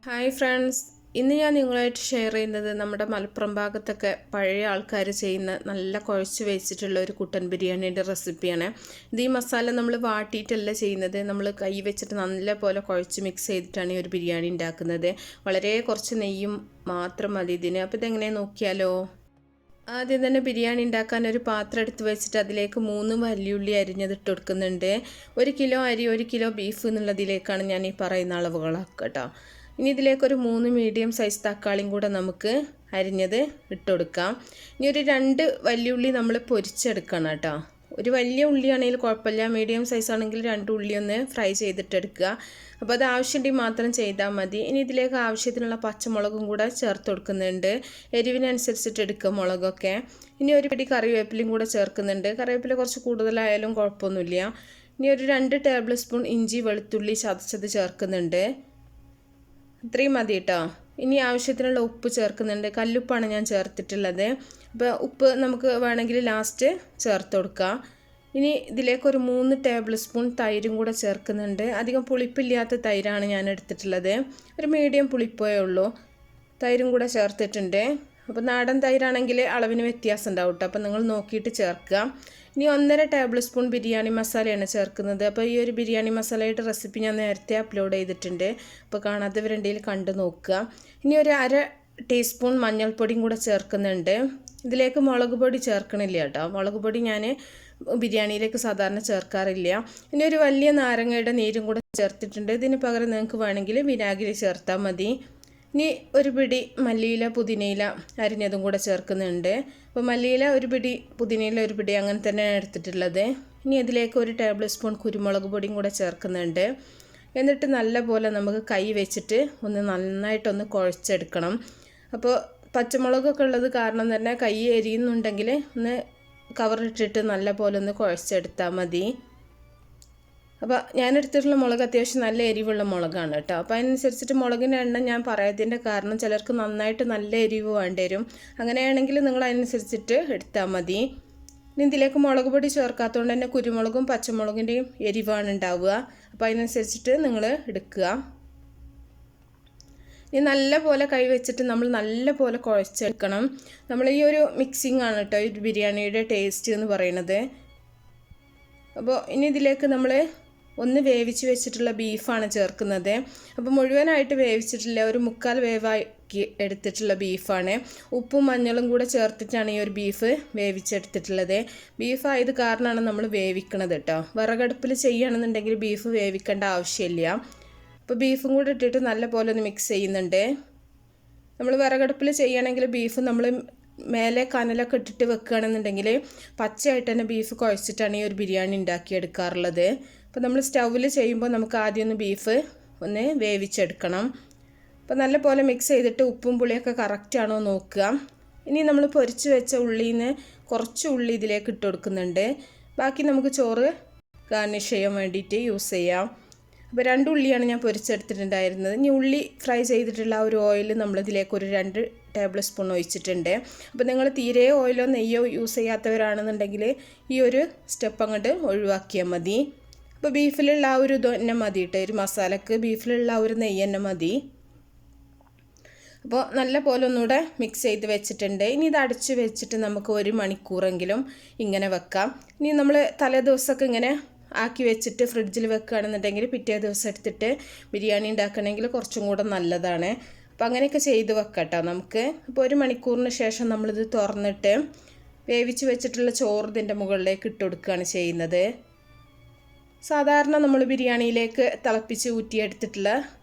Hi friends, ഇന്ന് ഞാൻ നിങ്ങളായിട്ട് ഷെയർ ചെയ്യുന്നത് നമ്മുടെ മലപ്പുറം ഭാഗത്തൊക്കെ പഴയ ആൾക്കാർ ചെയ്യുന്ന നല്ല കുഴച്ച് വെച്ചിട്ടുള്ള ഒരു കുട്ടൻ ബിരിയാണിയുടെ റെസിപ്പിയാണ്. ഇത് ഈ മസാല നമ്മൾ വാട്ടിയിട്ടല്ല ചെയ്യുന്നത്, നമ്മൾ കൈ വെച്ചിട്ട് നല്ല പോലെ കുഴച്ച് മിക്സ് ചെയ്തിട്ടാണ് ഈ ഒരു ബിരിയാണി ഉണ്ടാക്കുന്നത്. വളരെ കുറച്ച് നെയ്യും മാത്രം മതി ഇതിന്. അപ്പോൾ ഇതെങ്ങനെ നോക്കിയാലോ. ആദ്യം തന്നെ ബിരിയാണി ഉണ്ടാക്കാൻ ഒരു പാത്രം എടുത്ത് വെച്ചിട്ട് അതിലേക്ക് 3 വലിയുള്ളി അരിഞ്ഞത് ഇട്ട് കൊടുക്കുന്നുണ്ട്. 1 കിലോ അരി 1 കിലോ ബീഫ് എന്നുള്ളതിലേക്കാണ് ഞാൻ ഈ പറയുന്ന അളവുകളൊക്കെ കേട്ടോ. ഇനി ഇതിലേക്കൊരു 3 മീഡിയം സൈസ് തക്കാളിയും കൂടെ നമുക്ക് അരിഞ്ഞത് ഇട്ട് കൊടുക്കാം. ഇനി ഒരു 2 വലിയുള്ളി നമ്മൾ പൊരിച്ചെടുക്കണം കേട്ടോ. ഒരു വലിയ ഉള്ളിയാണെങ്കിൽ കുഴപ്പമില്ല, മീഡിയം സൈസ് ആണെങ്കിൽ 2 ഉള്ളി ഒന്ന് ഫ്രൈ ചെയ്തിട്ടെടുക്കുക. അപ്പോൾ അത് ആവശ്യമുണ്ടെങ്കിൽ മാത്രം ചെയ്താൽ മതി. ഇനി ഇതിലേക്ക് ആവശ്യത്തിനുള്ള പച്ചമുളകും കൂടെ ചേർത്ത് കൊടുക്കുന്നുണ്ട്. എരിവിനനുസരിച്ചിട്ട് എടുക്കുക മുളകൊക്കെ. ഇനി ഒരു പിടി കറിവേപ്പിലയും കൂടെ ചേർക്കുന്നുണ്ട്. കറിവേപ്പില കുറച്ച് കൂടുതലായാലും കുഴപ്പമൊന്നുമില്ല. ഇനി ഒരു 2 ടേബിൾ സ്പൂൺ ഇഞ്ചി വെളുത്തുള്ളി ചതച്ചത് ചേർക്കുന്നുണ്ട്. ഇത്രയും മതി കേട്ടോ. ഇനി ആവശ്യത്തിനുള്ള ഉപ്പ് ചേർക്കുന്നുണ്ട്. കല്ലുപ്പാണ് ഞാൻ ചേർത്തിട്ടുള്ളത്. അപ്പോൾ ഉപ്പ് നമുക്ക് വേണമെങ്കിൽ ലാസ്റ്റ് ചേർത്ത് കൊടുക്കാം. ഇനി ഇതിലേക്കൊരു 3 ടേബിൾ സ്പൂൺ തൈരും കൂടെ ചേർക്കുന്നുണ്ട്. അധികം പുളിപ്പില്ലാത്ത തൈരാണ് ഞാൻ എടുത്തിട്ടുള്ളത്. ഒരു മീഡിയം പുളിപ്പേ ഉള്ളൂ. തൈരും കൂടെ ചേർത്തിട്ടുണ്ട്. അപ്പോൾ നാടൻ തൈരാണെങ്കിൽ അളവിന് വ്യത്യാസം ഉണ്ടാവും കേട്ടോ. അപ്പോൾ നിങ്ങൾ നോക്കിയിട്ട് ചേർക്കുക. ഇനി 1.5 ടേബിൾ സ്പൂൺ ബിരിയാണി മസാലയാണ് ചേർക്കുന്നത്. അപ്പോൾ ഈ ഒരു ബിരിയാണി മസാലയുടെ റെസിപ്പി ഞാൻ നേരത്തെ അപ്ലോഡ് ചെയ്തിട്ടുണ്ട്. അപ്പോൾ കാണാത്തവരുണ്ടെങ്കിൽ കണ്ടു നോക്കുക. ഇനി ഒരു 1/2 ടീസ്പൂൺ മഞ്ഞൾപ്പൊടിയും കൂടെ ചേർക്കുന്നുണ്ട്. ഇതിലേക്ക് മുളക് പൊടി ചേർക്കണില്ല കേട്ടോ. മുളക് പൊടി ഞാൻ ബിരിയാണിയിലേക്ക് സാധാരണ ചേർക്കാറില്ല. ഇനി ഒരു വലിയ നാരങ്ങയുടെ നീരും കൂടെ ചേർത്തിട്ടുണ്ട്. ഇതിന് പകരം നിങ്ങൾക്ക് വേണമെങ്കിൽ വിനാഗിരി ചേർത്താൽ മതി. ഇനി ഒരു പിടി മല്ലിയില പുതിനയില അരിഞ്ഞതും കൂടെ ചേർക്കുന്നുണ്ട്. അപ്പോൾ മല്ലിയില ഒരു പിടി പുതിനയില ഒരു പിടി അങ്ങനെ തന്നെയാണ് എടുത്തിട്ടുള്ളത്. ഇനി അതിലേക്ക് 1 ടേബിൾ സ്പൂൺ കുരുമുളക് പൊടിയും കൂടെ ചേർക്കുന്നുണ്ട്. എന്നിട്ട് നല്ലപോലെ നമുക്ക് കൈ വെച്ചിട്ട് നന്നായിട്ടൊന്ന് കുഴച്ചെടുക്കണം. അപ്പോൾ പച്ചമുളകൊക്കെ ഉള്ളത് കാരണം തന്നെ കൈ എരിയുന്നുണ്ടെങ്കിൽ ഒന്ന് കവറിട്ടിട്ട് നല്ലപോലെ ഒന്ന് കുഴച്ചെടുത്താൽ മതി. അപ്പോൾ ഞാനെടുത്തിട്ടുള്ള മുളക് അത്യാവശ്യം നല്ല എരിവുള്ള മുളകാണ് കേട്ടോ. അപ്പോൾ അതിനനുസരിച്ചിട്ട് മുളകിൻ്റെ എണ്ണം ഞാൻ പറയാത്തതിൻ്റെ കാരണം ചിലർക്ക് നന്നായിട്ട് നല്ല എരിവ് വേണ്ടി വരും. അങ്ങനെയാണെങ്കിൽ നിങ്ങൾ അതിനനുസരിച്ചിട്ട് എടുത്താൽ മതി. ഇനി ഇതിലേക്ക് മുളക് പൊടി ചേർക്കാത്തതുകൊണ്ട് തന്നെ കുരുമുളകും പച്ചമുളകിൻ്റെയും എരിവാണ് ഉണ്ടാവുക. അപ്പോൾ അതിനനുസരിച്ചിട്ട് നിങ്ങൾ എടുക്കുക. ഇനി നല്ല പോലെ കൈ വെച്ചിട്ട് നമ്മൾ നല്ല പോലെ കുഴച്ചെടുക്കണം. നമ്മൾ ഈ ഒരു മിക്സിംഗ് ആണ് കേട്ടോ ഈ ബിരിയാണിയുടെ ടേസ്റ്റ് എന്ന് പറയുന്നത്. അപ്പോൾ ഇനി ഇതിലേക്ക് നമ്മൾ ഒന്ന് വേവിച്ച് വെച്ചിട്ടുള്ള ബീഫാണ് ചേർക്കുന്നത്. അപ്പോൾ മുഴുവനായിട്ട് വേവിച്ചിട്ടില്ല, ഒരു 1/4 വേവാക്കി എടുത്തിട്ടുള്ള ബീഫാണ്. ഉപ്പും മഞ്ഞളും കൂടെ ചേർത്തിട്ടാണ് ഈ ഒരു ബീഫ് വേവിച്ചെടുത്തിട്ടുള്ളത്. ബീഫായത് കാരണമാണ് നമ്മൾ വേവിക്കണത് കേട്ടോ. വിറകടുപ്പിൽ ചെയ്യുകയാണെന്നുണ്ടെങ്കിൽ ബീഫ് വേവിക്കേണ്ട ആവശ്യമില്ല. അപ്പോൾ ബീഫും കൂടെ ഇട്ടിട്ട് നല്ല പോലെ ഒന്ന് മിക്സ് ചെയ്യുന്നുണ്ട്. നമ്മൾ വിറകടുപ്പിൽ ചെയ്യുകയാണെങ്കിൽ ബീഫ് നമ്മൾ മേലെ കനലൊക്കെ ഇട്ടിട്ട് വെക്കുകയാണെന്നുണ്ടെങ്കിൽ പച്ചയായിട്ട് തന്നെ ബീഫ് കുഴച്ചിട്ടാണ് ഈ ഒരു ബിരിയാണി ഉണ്ടാക്കിയെടുക്കാറുള്ളത്. അപ്പോൾ നമ്മൾ സ്റ്റൗവിൽ ചെയ്യുമ്പോൾ നമുക്ക് ആദ്യം ഒന്ന് ബീഫ് ഒന്ന് വേവിച്ചെടുക്കണം. അപ്പോൾ നല്ല പോലെ മിക്സ് ചെയ്തിട്ട് ഉപ്പും പുളിയൊക്കെ കറക്റ്റാണോ നോക്കുക. ഇനി നമ്മൾ പൊരിച്ച് വെച്ച ഉള്ളിയിൽ നിന്ന് കുറച്ച് ഉള്ളി ഇതിലേക്ക് ഇട്ട് കൊടുക്കുന്നുണ്ട്. ബാക്കി നമുക്ക് ചോറ് ഗാർണിഷ് ചെയ്യാൻ വേണ്ടിയിട്ട് യൂസ് ചെയ്യാം. അപ്പോൾ 2 ഉള്ളിയാണ് ഞാൻ പൊരിച്ചെടുത്തിട്ടുണ്ടായിരുന്നത്. ഇനി ഉള്ളി ഫ്രൈ ചെയ്തിട്ടുള്ള ആ ഒരു ഓയിൽ നമ്മളിതിലേക്ക് ഒരു 2 ടേബിൾ സ്പൂൺ ഒഴിച്ചിട്ടുണ്ട്. അപ്പോൾ നിങ്ങൾ തീരെ ഓയിലോ നെയ്യോ യൂസ് ചെയ്യാത്തവരാണെന്നുണ്ടെങ്കിൽ ഈ ഒരു സ്റ്റെപ്പ് അങ്ങോട്ട് ഒഴിവാക്കിയാൽ മതി. അപ്പോൾ ബീഫിലുള്ള ആ ഒരു ഇത് തന്നെ മതി കേട്ടോ. ഒരു മസാലക്ക് ബീഫിലുള്ള ആ ഒരു നെയ്യ് തന്നെ മതി. അപ്പോൾ നല്ല പോലെ ഒന്നുകൂടെ മിക്സ് ചെയ്ത് വെച്ചിട്ടുണ്ട്. ഇനി ഇത് അടച്ച് വെച്ചിട്ട് നമുക്ക് 1 മണിക്കൂറെങ്കിലും ഇങ്ങനെ വെക്കാം. ഇനി നമ്മൾ തലേ ദിവസമൊക്കെ ഇങ്ങനെ ആക്കി വെച്ചിട്ട് ഫ്രിഡ്ജിൽ വെക്കുകയാണെന്നുണ്ടെങ്കിൽ പിറ്റേ ദിവസം എടുത്തിട്ട് ബിരിയാണി ഉണ്ടാക്കണമെങ്കിൽ കുറച്ചും കൂടെ നല്ലതാണ്. അപ്പോൾ അങ്ങനെയൊക്കെ ചെയ്ത് വെക്കട്ടോ നമുക്ക്. അപ്പോൾ 1 മണിക്കൂറിന് ശേഷം നമ്മളിത് തുറന്നിട്ട് വേവിച്ച് വെച്ചിട്ടുള്ള ചോറ് ഇതിൻ്റെ മുകളിലേക്ക് ഇട്ട് കൊടുക്കുകയാണ് ചെയ്യുന്നത്. സാധാരണ നമ്മൾ ബിരിയാണിയിലേക്ക് തിളപ്പിച്ച് ഊറ്റിയെടുത്തിട്ടുള്ള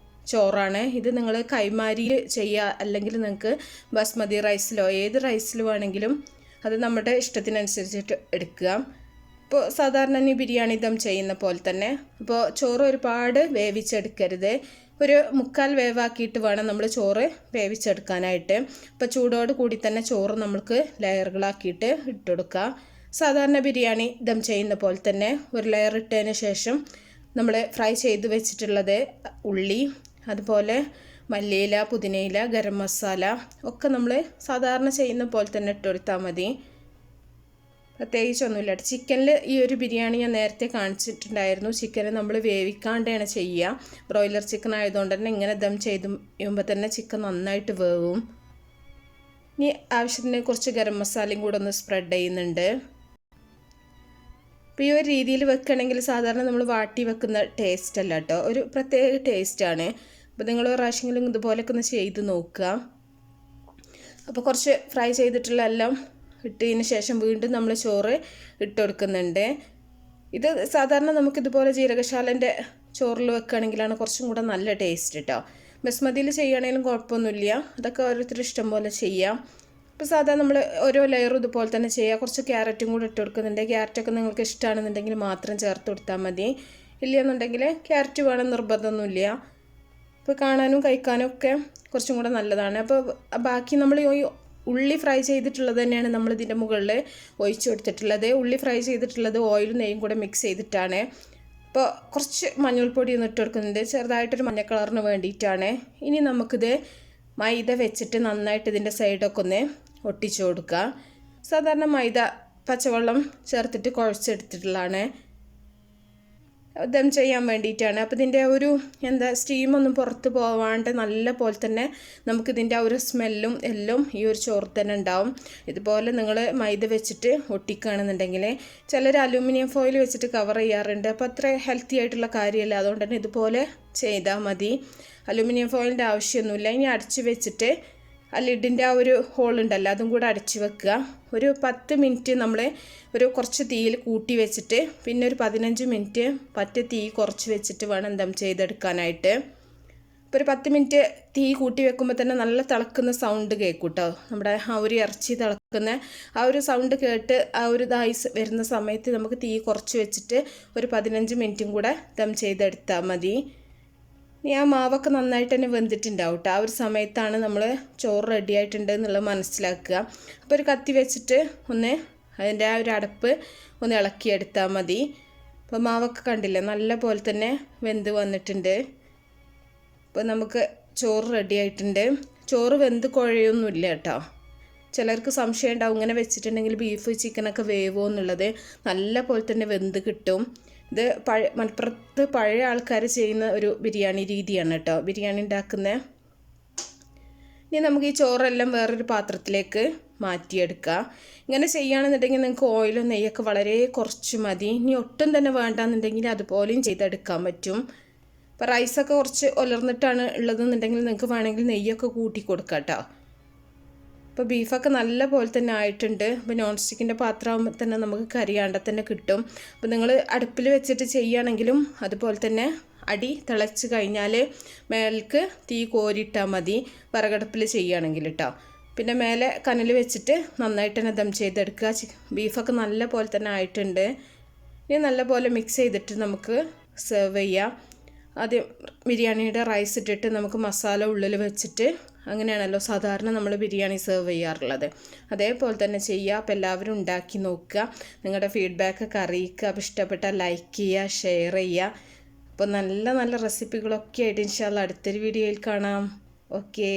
ചോറാണ് ഇത്. നിങ്ങൾ കൈമാരിയിൽ ചെയ്യുക, അല്ലെങ്കിൽ നിങ്ങൾക്ക് ബസ്മതി റൈസിലോ ഏത് റൈസിൽ വേണമെങ്കിലും അത് നമ്മുടെ ഇഷ്ടത്തിനനുസരിച്ചിട്ട് എടുക്കുക. ഇപ്പോൾ സാധാരണ ഈ ബിരിയാണി ദം ചെയ്യുന്ന പോലെ തന്നെ. അപ്പോൾ ചോറ് ഒരുപാട് വേവിച്ചെടുക്കരുത്. ഒരു 1/4 വേവാക്കിയിട്ട് വേണം നമ്മൾ ചോറ് വേവിച്ചെടുക്കാനായിട്ട്. അപ്പോൾ ചൂടോട് കൂടി തന്നെ ചോറ് നമുക്ക് ലെയറുകളാക്കിയിട്ട് ഇട്ട് കൊടുക്കുക. സാധാരണ ബിരിയാണി ദം ചെയ്യുന്ന പോലെ തന്നെ ഒരു ലെയർ ഇട്ടതിന് ശേഷം നമ്മൾ ഫ്രൈ ചെയ്ത് വെച്ചിട്ടുള്ളത് ഉള്ളി, അതുപോലെ മല്ലിയില പുതിനയില ഗരം മസാല ഒക്കെ നമ്മൾ സാധാരണ ചെയ്യുന്ന പോലെ തന്നെ ഇട്ട് കൊടുത്താൽ മതി. പ്രത്യേകിച്ചൊന്നുമില്ല. ചിക്കനിൽ ഈ ഒരു ബിരിയാണി ഞാൻ നേരത്തെ കാണിച്ചിട്ടുണ്ടായിരുന്നു. ചിക്കനെ നമ്മൾ വേവിക്കാണ്ടാണ് ചെയ്യുക. ബ്രോയിലർ ചിക്കൻ ആയതുകൊണ്ട് തന്നെ ഇങ്ങനെ ദം ചെയ്യുമ്പോൾ തന്നെ ചിക്കൻ നന്നായിട്ട് വേവും. ഇനി ആവശ്യത്തിന് കുറച്ച് ഗരം മസാലയും കൂടെ ഒന്ന് സ്പ്രെഡ് ചെയ്യുന്നുണ്ട്. അപ്പോൾ ഈ ഒരു രീതിയിൽ വെക്കുകയാണെങ്കിൽ സാധാരണ നമ്മൾ വാട്ടി വെക്കുന്ന ടേസ്റ്റ് അല്ല കേട്ടോ, ഒരു പ്രത്യേക ടേസ്റ്റാണ്. അപ്പോൾ നിങ്ങൾ ഒരു പ്രാവശ്യമെങ്കിലും ഇതുപോലൊക്കെ ഒന്ന് ചെയ്ത് നോക്കുക. അപ്പോൾ കുറച്ച് ഫ്രൈ ചെയ്തിട്ടുള്ള എല്ലാം ഇട്ടതിന് ശേഷം വീണ്ടും നമ്മൾ ചോറ് ഇട്ട് കൊടുക്കുന്നുണ്ട്. ഇത് സാധാരണ നമുക്കിതുപോലെ ജീരകശാലൻ്റെ ചോറിൽ വെക്കുകയാണെങ്കിലാണ് കുറച്ചും കൂടെ നല്ല ടേസ്റ്റ് കേട്ടോ. ബസ്മതിയിൽ ചെയ്യുകയാണെങ്കിലും കുഴപ്പമൊന്നുമില്ല, അതൊക്കെ ഓരോരുത്തർ ഇഷ്ടം പോലെ ചെയ്യാം. ഇപ്പോൾ സാധാരണ നമ്മൾ ഓരോ ലെയറും ഇതുപോലെ തന്നെ ചെയ്യുക. കുറച്ച് ക്യാരറ്റും കൂടെ ഇട്ട് കൊടുക്കുന്നുണ്ട്. ക്യാരറ്റൊക്കെ നിങ്ങൾക്ക് ഇഷ്ടമാണെന്നുണ്ടെങ്കിൽ മാത്രം ചേർത്ത് കൊടുത്താൽ മതി, ഇല്ലയെന്നുണ്ടെങ്കിൽ ക്യാരറ്റ് വേണം നിർബന്ധമൊന്നുമില്ല. ഇപ്പോൾ കാണാനും കഴിക്കാനും ഒക്കെ കുറച്ചും കൂടെ നല്ലതാണ്. അപ്പോൾ ബാക്കി നമ്മൾ ഈ ഉള്ളി ഫ്രൈ ചെയ്തിട്ടുള്ളത് തന്നെയാണ് നമ്മൾ ഇതിൻ്റെ മുകളിൽ ഒഴിച്ചു കൊടുത്തിട്ടുള്ളത്. ഉള്ളി ഫ്രൈ ചെയ്തിട്ടുള്ളത് ഓയിലും നെയ്യും കൂടെ മിക്സ് ചെയ്തിട്ടാണ്. അപ്പോൾ കുറച്ച് മഞ്ഞൾപ്പൊടി ഒന്ന് ഇട്ട് കൊടുക്കുന്നുണ്ട്, ചെറുതായിട്ടൊരു മഞ്ഞ കളറിന് വേണ്ടിയിട്ടാണ്. ഇനി നമുക്കിത് മൈദ വെച്ചിട്ട് നന്നായിട്ട് ഇതിൻ്റെ സൈഡൊക്കെ ഒന്ന് ഒട്ടിച്ചു കൊടുക്കുക. സാധാരണ മൈദ പച്ചവെള്ളം ചേർത്തിട്ട് കുഴച്ചെടുത്തിട്ടുള്ളതാണ്, ദം ചെയ്യാൻ വേണ്ടിയിട്ടാണ്. അപ്പോൾ ഇതിൻ്റെ ഒരു സ്റ്റീമൊന്നും പുറത്ത് പോവാണ്ട് നല്ല പോലെ തന്നെ നമുക്കിതിൻ്റെ ആ ഒരു സ്മെല്ലും എല്ലാം ഈ ഒരു ചോറ് തന്നെ ഉണ്ടാവും. ഇതുപോലെ നിങ്ങൾ മൈദ വെച്ചിട്ട് ഒട്ടിക്കുകയാണെന്നുണ്ടെങ്കിൽ ചിലർ അലൂമിനിയം ഫോയിൽ വെച്ചിട്ട് കവർ ചെയ്യാറുണ്ട്. അപ്പോൾ അത്ര ഹെൽത്തി ആയിട്ടുള്ള കാര്യമല്ല, അതുകൊണ്ട് തന്നെ ഇതുപോലെ ചെയ്താൽ മതി. അലൂമിനിയം ഫോയിലിൻ്റെ ആവശ്യമൊന്നുമില്ല. ഇനി അടച്ച് വെച്ചിട്ട് ആ ലിഡിൻ്റെ ആ ഒരു ഹോൾ ഉണ്ടല്ലോ അതും കൂടെ അടച്ച് വെക്കുക. ഒരു 10 മിനിറ്റ് നമ്മൾ ഒരു കുറച്ച് തീയിൽ കൂട്ടി വെച്ചിട്ട് പിന്നെ ഒരു 15 മിനിറ്റ് പറ്റ തീ കുറച്ച് വെച്ചിട്ട് വേണം ദം ചെയ്തെടുക്കാനായിട്ട്. ഇപ്പോൾ ഒരു 10 മിനിറ്റ് തീ കൂട്ടി വെക്കുമ്പോൾ തന്നെ നല്ല തിളക്കുന്ന സൗണ്ട് കേൾക്കും കേട്ടോ. നമ്മുടെ ആ ഒരു ഇറച്ചി തിളക്കുന്ന ആ ഒരു സൗണ്ട് കേട്ട് ആ ഒരു ഇതായി വരുന്ന സമയത്ത് നമുക്ക് തീ കുറച്ച് വെച്ചിട്ട് ഒരു 15 മിനിറ്റും കൂടെ ദം ചെയ്തെടുത്താൽ മതി. ഇനി ആ മാവൊക്കെ നന്നായിട്ട് തന്നെ വെന്തിട്ടുണ്ടാവും കേട്ടോ. ആ ഒരു സമയത്താണ് നമ്മൾ ചോറ് റെഡി ആയിട്ടുണ്ട് എന്നുള്ളത് മനസ്സിലാക്കുക. അപ്പോൾ ഒരു കത്തി വെച്ചിട്ട് ഒന്ന് അതിൻ്റെ ആ ഒരു അടപ്പ് ഒന്ന് ഇളക്കിയെടുത്താൽ മതി. അപ്പോൾ മാവൊക്കെ കണ്ടില്ലേ നല്ല പോലെ തന്നെ വെന്ത് വന്നിട്ടുണ്ട്. അപ്പോൾ നമുക്ക് ചോറ് റെഡി ആയിട്ടുണ്ട്. ചോറ് വെന്ത് കുഴയൊന്നുമില്ല കേട്ടോ. ചിലർക്ക് സംശയം ഉണ്ടാവും ഇങ്ങനെ വെച്ചിട്ടുണ്ടെങ്കിൽ ബീഫ് ചിക്കനൊക്കെ വേവോ എന്നുള്ളത്. നല്ല പോലെ തന്നെ വെന്ത് കിട്ടും. ഇത് മലപ്പുറത്ത് പഴയ ആൾക്കാർ ചെയ്യുന്ന ഒരു ബിരിയാണി രീതിയാണ് കേട്ടോ ബിരിയാണി ഉണ്ടാക്കുന്നത്. ഇനി നമുക്ക് ഈ ചോറെല്ലാം വേറൊരു പാത്രത്തിലേക്ക് മാറ്റിയെടുക്കുക. ഇങ്ങനെ ചെയ്യുകയാണെന്നുണ്ടെങ്കിൽ നിങ്ങൾക്ക് ഓയിലും നെയ്യൊക്കെ വളരെ കുറച്ച് മതി. ഇനി ഒട്ടും തന്നെ വേണ്ടാന്നുണ്ടെങ്കിൽ അതുപോലെയും ചെയ്തെടുക്കാൻ പറ്റും. ഇപ്പോൾ റൈസൊക്കെ കുറച്ച് ഉലർന്നിട്ടാണ് ഉള്ളതെന്നുണ്ടെങ്കിൽ നിങ്ങൾക്ക് വേണമെങ്കിൽ നെയ്യൊക്കെ കൂട്ടി കൊടുക്കാം കേട്ടോ. ഇപ്പോൾ ബീഫൊക്കെ നല്ല പോലെ തന്നെ ആയിട്ടുണ്ട്. അപ്പോൾ നോൺ സ്റ്റിക്കിൻ്റെ പാത്രമാകുമ്പോൾ തന്നെ നമുക്ക് കരിയാണ്ട തന്നെ കിട്ടും. അപ്പോൾ നിങ്ങൾ അടുപ്പിൽ വെച്ചിട്ട് ചെയ്യുകയാണെങ്കിലും അതുപോലെ തന്നെ അടി തിളച്ച് കഴിഞ്ഞാൽ മേലേക്ക് തീ കോരിയിട്ടാൽ മതി, വിറകടുപ്പിൽ ചെയ്യുകയാണെങ്കിൽ കേട്ടോ. പിന്നെ മേലെ കനൽ വെച്ചിട്ട് നന്നായിട്ട് തന്നെ ദം ചെയ്തെടുക്കുക. ബീഫൊക്കെ നല്ല പോലെ തന്നെ ആയിട്ടുണ്ട്. ഇനി നല്ല പോലെ മിക്സ് ചെയ്തിട്ട് നമുക്ക് സെർവ് ചെയ്യാം. ആദ്യം ബിരിയാണിയുടെ റൈസ് ഇട്ടിട്ട് നമുക്ക് മസാല ഉള്ളിൽ വെച്ചിട്ട് അങ്ങനെയാണല്ലോ സാധാരണ നമ്മൾ ബിരിയാണി സെർവ് ചെയ്യാറുള്ളത്. അതേപോലെ തന്നെ ചെയ്യുക. അപ്പോൾ എല്ലാവരും ഉണ്ടാക്കി നോക്കുക, നിങ്ങളുടെ ഫീഡ്ബാക്കൊക്കെ അറിയിക്കുക. അപ്പോൾ ഇഷ്ടപ്പെട്ടാൽ ലൈക്ക് ചെയ്യുക, ഷെയർ ചെയ്യുക. അപ്പോൾ നല്ല നല്ല റെസിപ്പികളൊക്കെ ആയിട്ട് ഇൻഷാ അല്ലാഹ് അടുത്തൊരു വീഡിയോയിൽ കാണാം. ഓക്കേ.